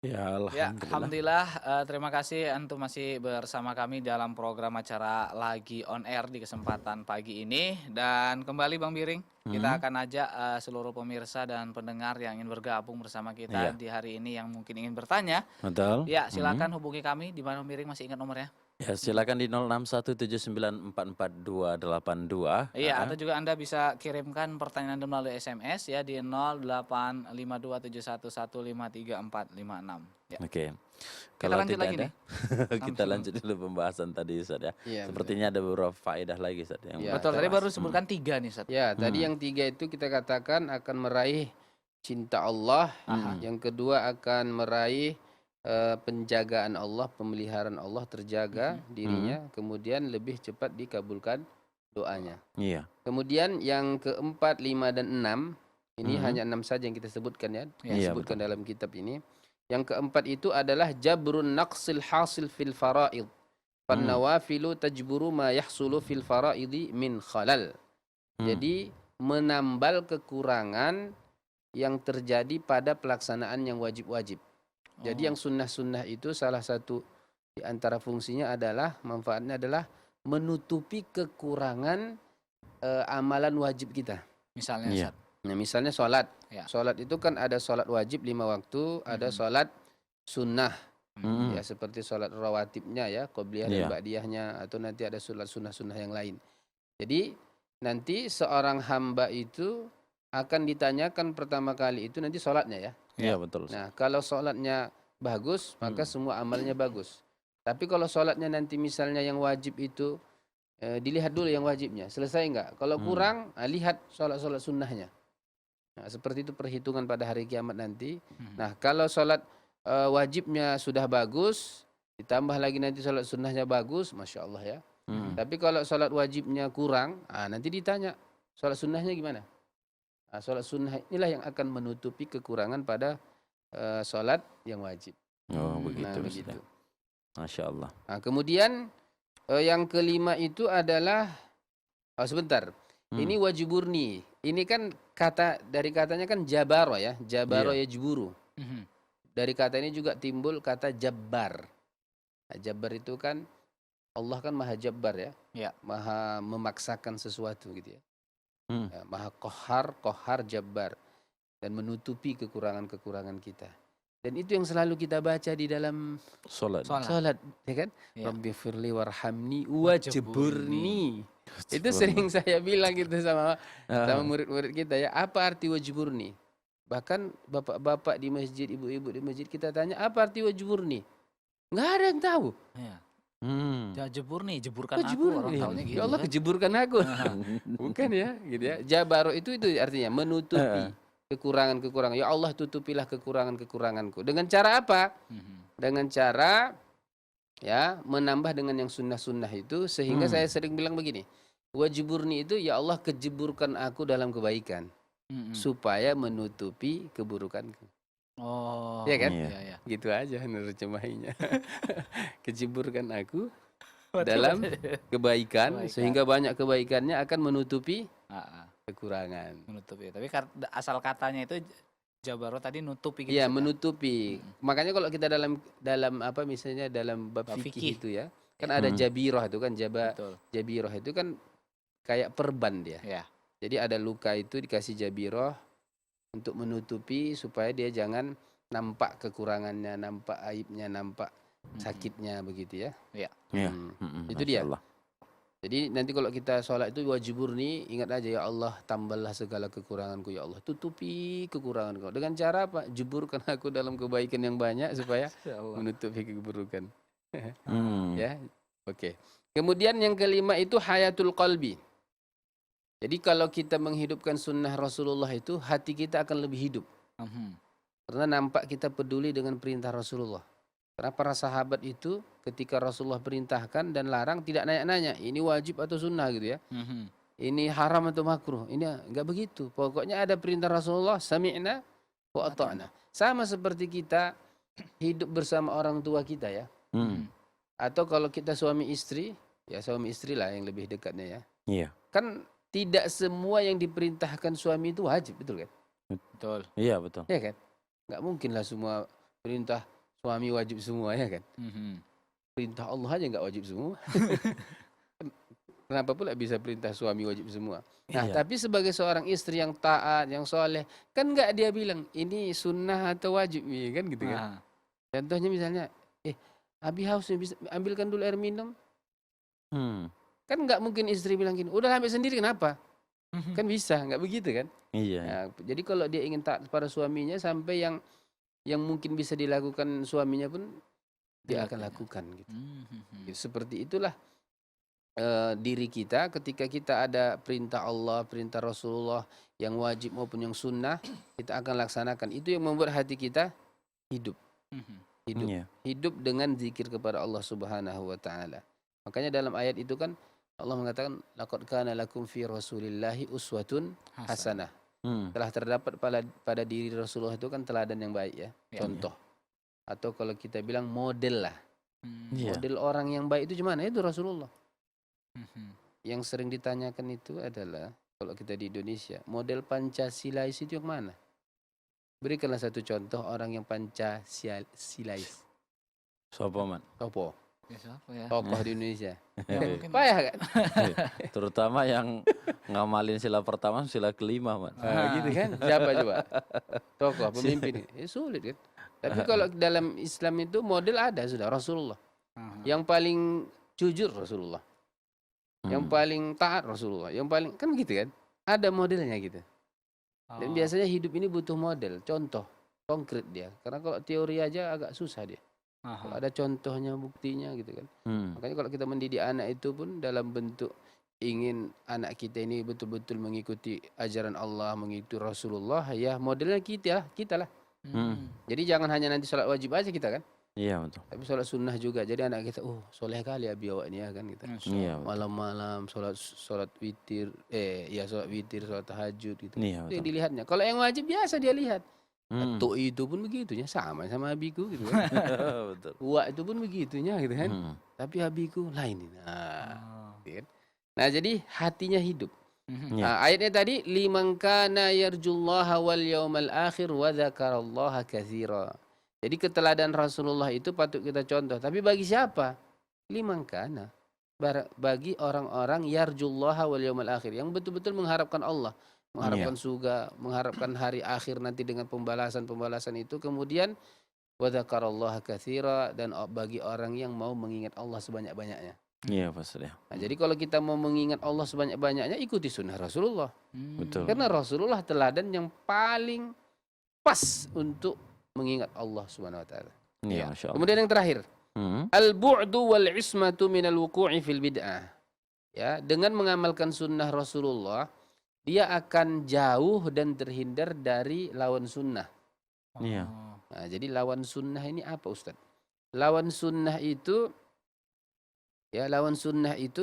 Ya, Ya, alhamdulillah. alhamdulillah, terima kasih antum masih bersama kami dalam program acara Lagi On Air di kesempatan pagi ini. Dan kembali Bang Biring, kita Mhm, akan ajak, seluruh pemirsa dan pendengar yang ingin bergabung bersama kita iya, di hari ini yang mungkin ingin bertanya, betul, ya mhm. silakan hubungi kami. Di mana Bang Biring, masih ingat nomornya? Ya Mhm. silakan di 0617944282, Iya, heeh, atau juga Anda bisa kirimkan pertanyaan Anda melalui SMS ya di 085271153456 ya. oke. Kita Kalau lanjut tidak lagi ada, nih. kita lanjut dulu pembahasan tadi Ustaz ya. Iya betul. Sepertinya ada beberapa faedah lagi Ustaz yang mau Ya Betul, kita tadi tadi bahas, baru sebutkan 3 nih, Ustaz. ya tadi mhm, yang 3 itu kita katakan akan meraih cinta Allah, Aha. mhm, yang kedua akan meraih, penjagaan Allah, pemeliharaan Allah terjaga Mhm. mhm, dirinya, kemudian lebih cepat dikabulkan doanya. iya, Kemudian yang keempat, 5 dan 6 ini mhm, hanya 6 saja yang kita sebutkan ya, Ya. iya betul, disebutkan dalam kitab ini. Yang keempat itu adalah jabrun naqsil hasil fil faraid. mmm, Fannawafilu tajburu ma yahsulu fil faraidi min khalal. mmm, Jadi menambal kekurangan yang terjadi pada pelaksanaan yang wajib-wajib. Jadi Oh, yang sunnah-sunnah itu salah satu di antara fungsinya adalah manfaatnya adalah menutupi kekurangan amalan wajib kita. misalnya, iya, Ustaz? Nah, misalnya sholat. Ya. Sholat itu kan ada sholat wajib 5 waktu, ada Mhm. sholat sunnah. Mhm. Ya mhm, seperti sholat rawatibnya ya, qobliyah dan iya, ba'diyahnya, atau nanti ada sholat sunnah-sunnah yang lain. Jadi nanti seorang hamba itu akan ditanyakan pertama kali itu nanti sholatnya ya. iya Ya. betul Ustaz, Nah kalau sholatnya bagus maka mhm, semua amalnya bagus. Tapi kalau sholatnya nanti misalnya yang wajib itu dilihat dulu yang wajibnya selesai enggak. Kalau mmm, kurang lihat sholat-sholat sunnahnya. Nah, seperti itu perhitungan pada hari kiamat nanti. Mhm. Nah, kalau sholat wajibnya sudah bagus, ditambah lagi nanti sholat sunnahnya bagus, masya Allah ya. Mhm. mhm, Tapi kalau sholat wajibnya kurang, nanti ditanya sholat sunnahnya gimana? Nah, sholat sunnah inilah yang akan menutupi kekurangan pada sholat yang wajib. oh Mmm. begitu Nah, Ustaz ya, begitu. masya Allah, Nah, kemudian yang kelima itu adalah, oh sebentar, ini mmm, wajibur. Ini kan kata dari katanya kan jabaro ya, jabaro iya, ya juburu. Mhm. Dari kata ini juga timbul kata jabbar. Nah, jabbar itu kan Allah kan maha jabbar ya, Ya. maha memaksakan sesuatu gitu ya. mhm, Ya, maha kohar, kohar jabbar, dan menutupi kekurangan-kekurangan kita. Dan itu yang selalu kita baca di dalam sholat, Sholat. sholat, ya kan? Ya. Rabbi firli warhamni Wajeburni. wajburni. Itu astagfirullah, sering saya bilang gitu sama heeh, murid-murid kita ya, apa arti wajburni? Bahkan bapak-bapak di masjid, ibu-ibu di masjid kita tanya, apa arti wajburni? Nggak ada yang tahu. Iya. mmm, Ja jeburni, jeburkan aku, orang Kejeburni. taunya Ya gitu Allah kan. kejeburkan aku. Aha. Bukan ya, gitu ya. Jabaro itu artinya heeh, menutupi kekurangan-kekurangan. Ya Allah tutupilah kekurangan-kekuranganku. Dengan cara apa? Mhm. Dengan cara ya menambah dengan yang sunnah-sunnah itu, sehingga mmm, saya sering bilang begini. Wajiburni itu ya Allah kejeburkan aku dalam kebaikan Mhm. supaya menutupi keburukanku. Ya Oh, kan? iya, iya ya. Gitu aja nerjemahinya. Kejeburkan aku Betul dalam betul. kebaikan Kebaikan. sehingga banyak kebaikannya akan menutupi Heeh, kekurangan. menutupi. Tapi asal katanya itu jabaro tadi nutupi gitu, Iya, Ustaz, ya? menutupi. Mhm. Makanya kalau kita dalam dalam apa misalnya dalam bab Bab fikih fikih. itu ya, kan Ya, ada mhm, jabirah itu kan betul. jabirah itu kan kayak perban dia. Ya. Jadi ada luka itu dikasih jabirah untuk menutupi supaya dia jangan nampak kekurangannya, nampak aibnya, nampak Mhm. sakitnya begitu ya. Ya. iya, Hmm. mhm, Itu masya dia. Allah, Jadi nanti kalau kita sholat itu wajibur, ingat aja ya Allah tambahlah segala kekuranganku ya Allah. Tutupi kekuranganku. Dengan cara apa? Jeburkan aku dalam kebaikan yang banyak supaya Insyaallah. menutupi keburukan. mmm, Ya, oke. Kemudian yang kelima itu hayatul qalbi. Jadi kalau kita menghidupkan sunnah Rasulullah itu hati kita akan lebih hidup. Mhm. Karena nampak kita peduli dengan perintah Rasulullah. Karena para sahabat itu ketika Rasulullah perintahkan dan larang tidak nanya-nanya ini wajib atau sunnah gitu ya. Mhm. Ini haram atau makruh. Ini enggak begitu. Pokoknya ada perintah Rasulullah, sami'na wa Wa ata'na. ta'na. Sama seperti kita hidup bersama orang tua kita ya. mmm, Mhm. Atau kalau kita suami istri, ya suami istri lah yang lebih dekatnya ya. iya, Kan tidak semua yang diperintahkan suami itu wajib, betul kan? Betul. iya betul, Ya kan? Enggak mungkin lah semua perintah suami wajib semua ya kan. Mhm. Perintah Allah aja nggak wajib semua. Kenapa pula bisa perintah suami wajib semua? Nah, Iya. tapi sebagai seorang istri yang taat, yang soleh, kan nggak dia bilang ini sunnah atau wajib, ya kan gitu kan? Nah. Contohnya misalnya, Abi haus nih, ambilkan dulu air minum. Hmm. Kan nggak mungkin istri bilang gini, udah ambil sendiri kenapa? Mhm. Kan bisa, nggak begitu kan? Iya. Nah, jadi kalau dia ingin taat pada suaminya sampai yang mungkin bisa dilakukan suaminya pun dia akan Dilakukan. lakukan gitu. Mhm. Seperti itulah diri kita ketika kita ada perintah Allah, perintah Rasulullah yang wajib maupun yang sunnah, kita akan laksanakan. Itu yang membuat hati kita hidup, Mhm. hidup, Iya. hidup dengan zikir kepada Allah Subhanahu wa taala. Makanya dalam ayat itu kan Allah mengatakan laqad kana lakum fi Rasulillahi uswatun hasanah. Hmm. Telah terdapat pada diri Rasulullah itu kan teladan yang baik ya, Ya. contoh. Atau kalau kita bilang model lah. Iya. Model orang yang baik itu gimana? Itu Rasulullah. Mhm. Yang sering ditanyakan itu adalah kalau kita di Indonesia, model Pancasilais itu yang mana? Berikanlah satu contoh orang yang Pancasilais. Sopo man. Topo, Ya, siapa ya? tokoh di Indonesia. Ya, mungkin. Payah kan? Terutama yang ngamalin sila pertama, sila kelima man. Gitu kan? Siapa coba? Tokoh, pemimpin. Sulit kan? Tapi kalau dalam Islam itu model ada sudah Rasulullah. Aha. Yang paling jujur Rasulullah. Yang Hmm. paling taat Rasulullah. Yang paling kan gitu kan? Ada modelnya gitu. Dan Oh. biasanya hidup ini butuh model, contoh konkret dia. Karena kalau teori aja agak susah dia. Aha. Kalau ada contohnya, buktinya gitu kan. Hmm. Makanya kalau kita mendidik anak itu pun dalam bentuk ingin anak kita ini betul-betul mengikuti ajaran Allah, mengikuti Rasulullah, ya modelnya kita lah. Jadi jangan hanya nanti sholat wajib aja kita kan, Iya betul. tapi sholat sunnah juga. Jadi anak kita, soleh kali abi awak ini ya kan kita. Iya betul. Malam-malam sholat witir, sholat witir, sholat tahajud gitu. Iya Itu yang betul. dilihatnya. Kalau yang wajib biasa dia lihat. Hmm. Tok itu pun begitunya sama abiku gitu kan. Betul. Uak itu pun begitunya gitu kan. Hmm. Tapi abiku lain. Nah, Oh. gitu kan. Nah, jadi hatinya hidup. Mhm. Iya. Nah, ayatnya tadi liman kana yarjullaha wal yaumal akhir wa dzakarallaha katsira. Jadi keteladan Rasulullah itu patut kita contoh. Tapi bagi siapa? Liman kana. Bagi orang-orang yarjullaha wal yaumal akhir yang betul-betul mengharapkan Allah, mengharapkan surga, mengharapkan hari akhir nanti dengan pembalasan-pembalasan itu, kemudian wa dzakarallaha katsira, dan bagi orang yang mau mengingat Allah sebanyak-banyaknya. Iya Pak ya. Nah, jadi kalau kita mau mengingat Allah sebanyak-banyaknya, ikuti sunnah Rasulullah. Betul. Karena Rasulullah teladan yang paling pas untuk mengingat Allah Subhanahu wa taala. Iya Masya Allah. Kemudian yang terakhir, Hmm. al-bu'du wal ismatu minal wuqu'i fil bid'ah. Ya, dengan mengamalkan sunnah Rasulullah, dia akan jauh dan terhindar dari lawan sunnah. Iya. Oh. Nah, jadi lawan sunnah ini apa, Ustaz? Lawan sunnah itu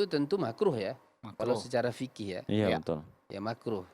tentu makruh ya. Kalau Makruh. secara fikih ya. Iya Ya. betul. Ya makruh.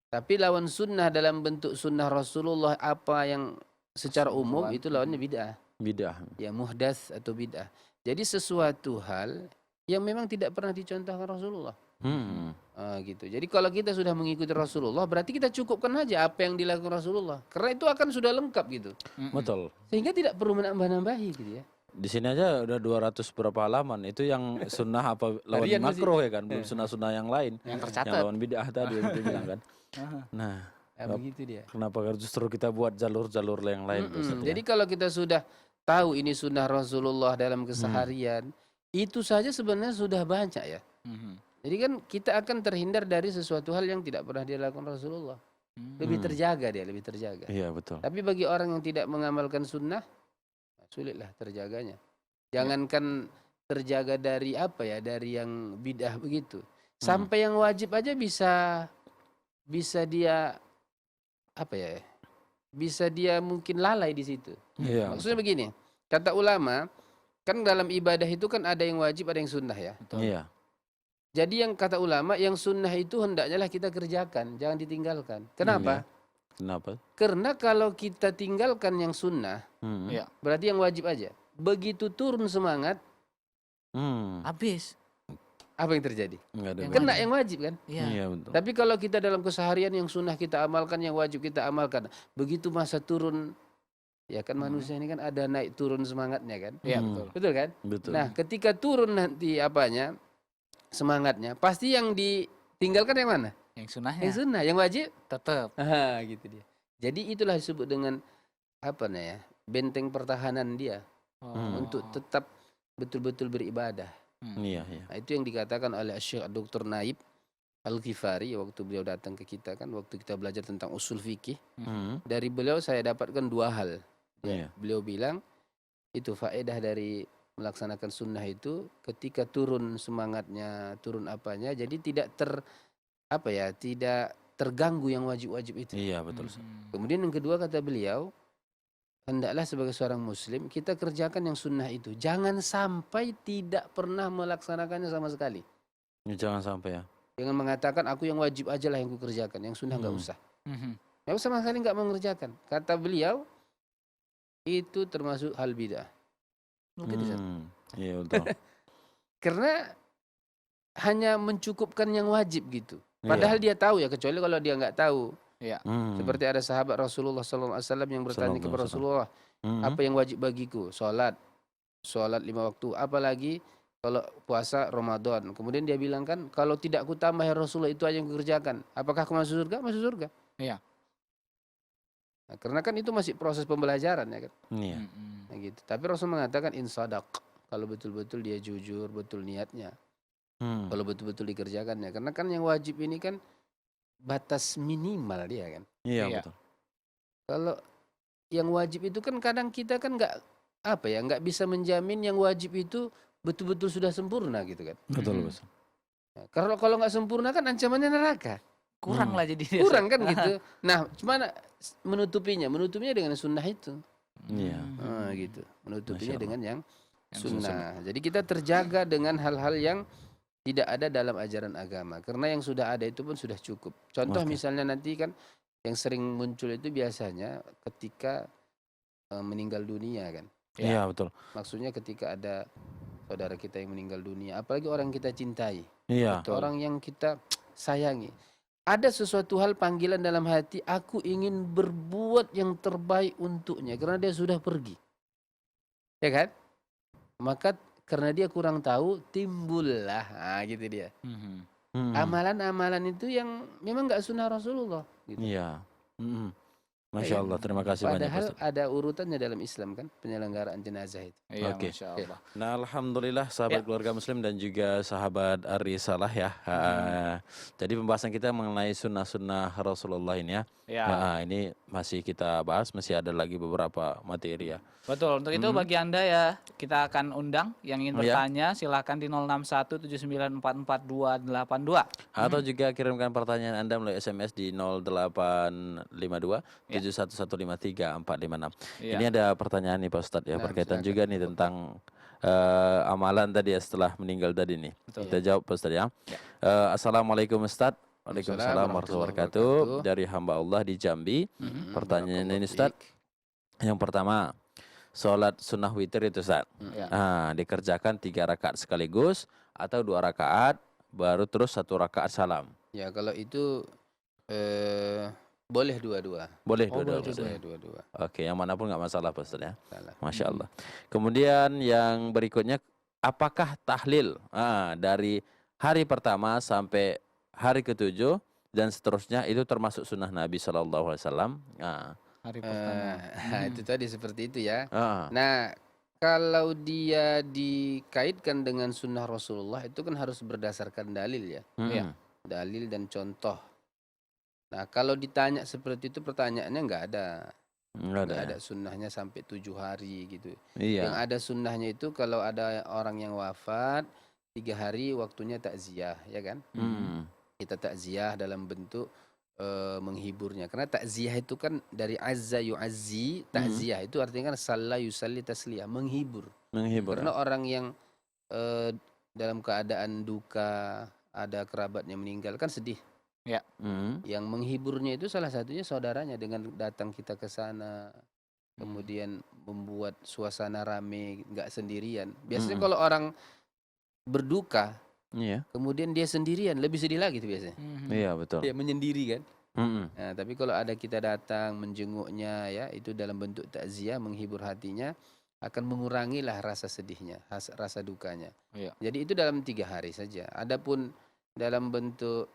Tapi lawan sunnah dalam bentuk sunnah Rasulullah apa yang secara umum Keseluruhan. itu lawannya bid'ah. Bidah. Ya muhdats atau bid'ah. Jadi sesuatu hal yang memang tidak pernah dicontohkan Rasulullah. Hmm. Gitu. Jadi kalau kita sudah mengikuti Rasulullah, berarti kita cukupkan aja apa yang dilakukan Rasulullah. Karena itu akan sudah lengkap gitu. Betul. Sehingga tidak perlu menambah-nambahi gitu ya. Di sini aja udah 200 berapa halaman. Itu yang sunnah apa lawan Harian masih. makruh ya kan, belum sunnah-sunnah yang lain. Yang Yang tercatat. lawan bid'ah tadi yang itu bilang kan. Aha. Nah, Ya, begitu dia. kenapa justru kita buat jalur-jalur yang lain Pak Ustadz, ya? Jadi kalau kita sudah tahu ini sunnah Rasulullah dalam keseharian, itu saja sebenarnya sudah banyak ya. Mhm. Jadi kan kita akan terhindar dari sesuatu hal yang tidak pernah dilakukan Rasulullah. Lebih terjaga dia, lebih terjaga. Iya betul. Tapi bagi orang yang tidak mengamalkan sunnah, sulitlah terjaganya. Jangankan terjaga dari apa ya, dari yang bid'ah begitu. Sampai yang wajib aja bisa dia apa ya? Bisa dia mungkin lalai di situ. Iya. Maksudnya begini, kata ulama, kan dalam ibadah itu kan ada yang wajib, ada yang sunnah ya. Iya. Jadi yang kata ulama, yang sunnah itu hendaknya lah kita kerjakan, jangan ditinggalkan. Kenapa? Kenapa? Karena kalau kita tinggalkan yang sunnah, Hmm. Iya. berarti yang wajib aja. Begitu turun semangat, Hmm. Habis. apa yang terjadi? Enggak ada. Yang Kena wajib. yang wajib kan? Iya. Iya betul. Tapi kalau kita dalam keseharian yang sunnah kita amalkan, yang wajib kita amalkan, begitu masa turun Ya kan manusia ini kan ada naik turun semangatnya kan. Iya, betul. Betul kan? Betul. Nah, ketika turun nanti apanya? Semangatnya, pasti yang ditinggalkan yang mana? Yang sunnahnya Yang sunnah, yang wajib. tetap. Gitu dia. Jadi itulah disebut dengan apa ya? Benteng pertahanan dia untuk tetap betul-betul beribadah. Iya, iya. Nah, itu yang dikatakan oleh Syekh Dr. Naib Al-Ghifari waktu beliau datang ke kita kan, waktu kita belajar tentang usul fikih. Hmm. Dari beliau saya dapatkan dua hal. Iya. Beliau bilang itu faedah dari melaksanakan sunnah itu ketika turun semangatnya, turun apanya, jadi tidak tidak terganggu yang wajib-wajib itu. Iya, betul. Kemudian yang kedua kata beliau, hendaklah sebagai seorang muslim kita kerjakan yang sunnah itu. Jangan sampai tidak pernah melaksanakannya sama sekali. Jangan sampai ya. Jangan mengatakan aku yang wajib aja lah yang kukerjakan, yang sunnah nggak usah. Nggak usah sama sekali nggak mengerjakan. Kata beliau, itu termasuk hal bidah. Begitu, Ustaz. Iya, betul. Karena hanya mencukupkan yang wajib gitu. Iya. Padahal dia tahu ya, kecuali kalau dia nggak tahu. Seperti Seperti ada sahabat Rasulullah SAW yang bertanya kepada Rasulullah, apa yang wajib bagiku? Sholat 5 waktu. Apalagi kalau puasa Ramadan. Kemudian dia bilang kan, kalau tidak ku tambah ya Rasulullah, itu aja yang kukerjakan. Apakah aku masuk surga? Masuk surga. Iya. Nah, karena kan itu masih proses pembelajaran ya kan. Iya. Nah, gitu. Tapi Rasul mengatakan insadaq, kalau betul-betul dia jujur, betul niatnya. Kalau betul-betul dikerjakannya. Karena kan yang wajib ini kan batas minimal dia kan. Iya, Iya. betul. Kalau yang wajib itu kan kadang kita kan nggak bisa menjamin yang wajib itu betul-betul sudah sempurna gitu kan. Betul, betul. Nah, kalau nggak sempurna kan ancamannya neraka. Kurang lah jadi dia. Kurang kan gitu. Nah, cuman menutupinya dengan sunnah itu. Iya. Nah, gitu. Menutupinya Masya Allah. dengan yang sunnah. Jadi kita terjaga dengan hal-hal yang tidak ada dalam ajaran agama. Karena yang sudah ada itu pun sudah cukup. Contoh Oke. misalnya nanti kan yang sering muncul itu biasanya ketika meninggal dunia kan. Iya, betul. Maksudnya ketika ada saudara kita yang meninggal dunia, apalagi orang yang kita cintai, Iya. orang yang kita sayangi. Ada sesuatu hal panggilan dalam hati, aku ingin berbuat yang terbaik untuknya karena dia sudah pergi. Ya kan? Maka karena dia kurang tahu, timbullah, gitu dia. Amalan-amalan itu yang memang nggak sunnah Rasulullah. Gitu. Iya. Masya Allah, terima kasih banyak Padahal Ustaz. ada urutannya dalam Islam kan, penyelenggaraan jenazah itu. Iya, Oke. Masya Allah. Nah, alhamdulillah sahabat keluarga muslim dan juga sahabat Arisalah ya. Jadi pembahasan kita mengenai sunnah-sunnah Rasulullah ini ya. Ini masih kita bahas, masih ada lagi beberapa materi ya. Betul, untuk itu bagi Anda ya, kita akan undang yang ingin bertanya, silakan di 06179444282. Atau juga kirimkan pertanyaan Anda melalui SMS di 0852 71153 456. Iya. Ini ada pertanyaan nih Pak Ustadz ya, Nah, berkaitan silakan. juga nih tentang amalan tadi ya setelah meninggal tadi nih. Betul. Kita jawab Pak Ustadz ya. Assalamualaikum Ustadz. Waalaikumsalam warahmatullahi wabarakatuh. Dari hamba Allah di Jambi. Pertanyaan ini Ustadz. Yang pertama, sholat sunnah witir itu Ustaz. Dikerjakan 3 rakaat sekaligus atau 2 rakaat baru terus 1 rakaat salam. Ya kalau itu boleh dua-dua. Boleh Oh, dua-dua. boleh Ustaz. Boleh dua-dua. Oke, yang manapun nggak masalah Pak Ustaz ya. Salah. Masya Allah. Kemudian yang berikutnya, apakah tahlil dari hari pertama sampai hari ke-7 dan seterusnya itu termasuk sunnah Nabi SAW? Hari pertama. Itu tadi seperti itu ya. Ah, Nah, kalau dia dikaitkan dengan sunnah Rasulullah itu kan harus berdasarkan dalil ya. Iya. Dalil dan contoh. Nah, kalau ditanya seperti itu pertanyaannya nggak ada. Nggak ada. Nggak Ya? ada sunnahnya sampai 7 hari gitu. Iya. Yang ada sunnahnya itu kalau ada orang yang wafat 3 hari waktunya takziah, ya kan? Kita takziah dalam bentuk menghiburnya. Karena takziah itu kan dari azza yu'azzi, takziah itu artinya kan salla yusalli tasliyah, menghibur. Menghibur. Karena orang yang dalam keadaan duka, ada kerabatnya meninggal kan sedih. Yang menghiburnya itu salah satunya saudaranya dengan datang kita ke sana. Kemudian membuat suasana rame, nggak sendirian. Biasanya kalau orang berduka, Iya. kemudian dia sendirian, lebih sedih lagi tuh biasanya. Iya betul. Dia menyendiri kan. Nah, tapi kalau ada kita datang menjenguknya ya, itu dalam bentuk takziah, menghibur hatinya, akan mengurangilah rasa sedihnya, rasa dukanya. Iya. Jadi itu dalam 3 hari saja. Adapun dalam bentuk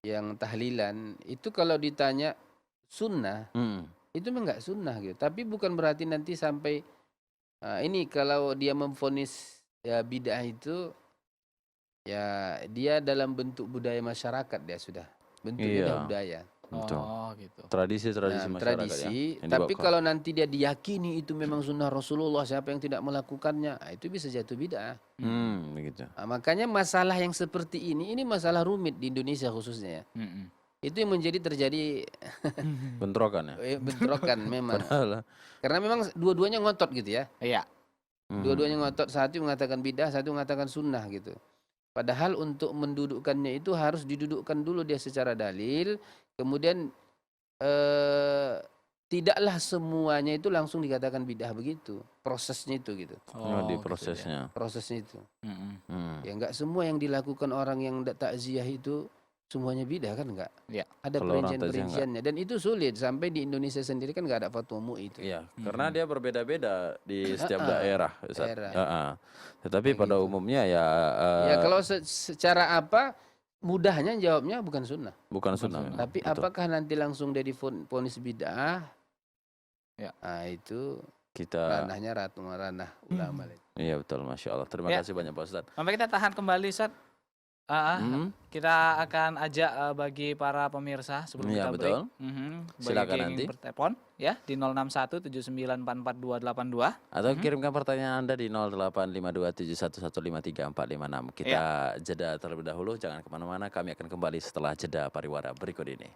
yang tahlilan itu kalau ditanya sunnah, itu memang nggak sunnah gitu. Tapi bukan berarti nanti sampai ini kalau dia memvonis ya bid'ah itu ya dia dalam bentuk budaya masyarakat dia sudah. Bentuknya Iya. udah budaya. Betul. Oh gitu. Tradisi-tradisi Nah, masyarakat tradisi, ya. Yang tapi dibawa. kalau nanti dia diyakini itu memang sunnah Rasulullah, siapa yang tidak melakukannya, itu bisa jatuh bid'ah. Begitu. Nah, makanya masalah yang seperti ini masalah rumit di Indonesia khususnya. Itu yang terjadi Bentrokan ya. bentrokan memang. Padahal. Karena memang dua-duanya ngotot gitu ya. Iya. Dua-duanya ngotot, satu mengatakan bid'ah, satu mengatakan sunnah gitu. Padahal untuk mendudukkannya itu harus didudukkan dulu dia secara dalil, kemudian tidaklah semuanya itu langsung dikatakan bid'ah begitu. Prosesnya itu gitu. Oh, di gitu ya. prosesnya. Prosesnya itu. Hmm. Ya enggak semua yang dilakukan orang yang takziah itu semuanya bid'ah kan enggak? Iya. Ada Kalau orang takziah perincian-perinciannya dan itu sulit sampai di Indonesia sendiri kan enggak ada fatwa MUI itu. Iya, karena dia berbeda-beda di setiap daerah, Ustaz. daerah. Tetapi Kayak pada gitu. umumnya ya Ya kalau secara apa mudahnya jawabnya bukan sunnah. bukan sunnah. memang. Tapi Betul. apakah nanti langsung dia divonis bid'ah? Ya. Nah, itu Kita ranahnya ranah ulama. iya betul, Masya Allah. Terima Ya. kasih banyak Pak Ustaz. Sampai kita tahan kembali, Ustaz. Kita akan ajak bagi para pemirsa sebelum Iya, kita break. betul. Bagi Silakan yang nanti. ingin bertelepon ya di 06179442282. Atau kirimkan pertanyaan Anda di 085271153456. Kita jeda terlebih dahulu, jangan kemana-mana. Kami akan kembali setelah jeda pariwara berikut ini.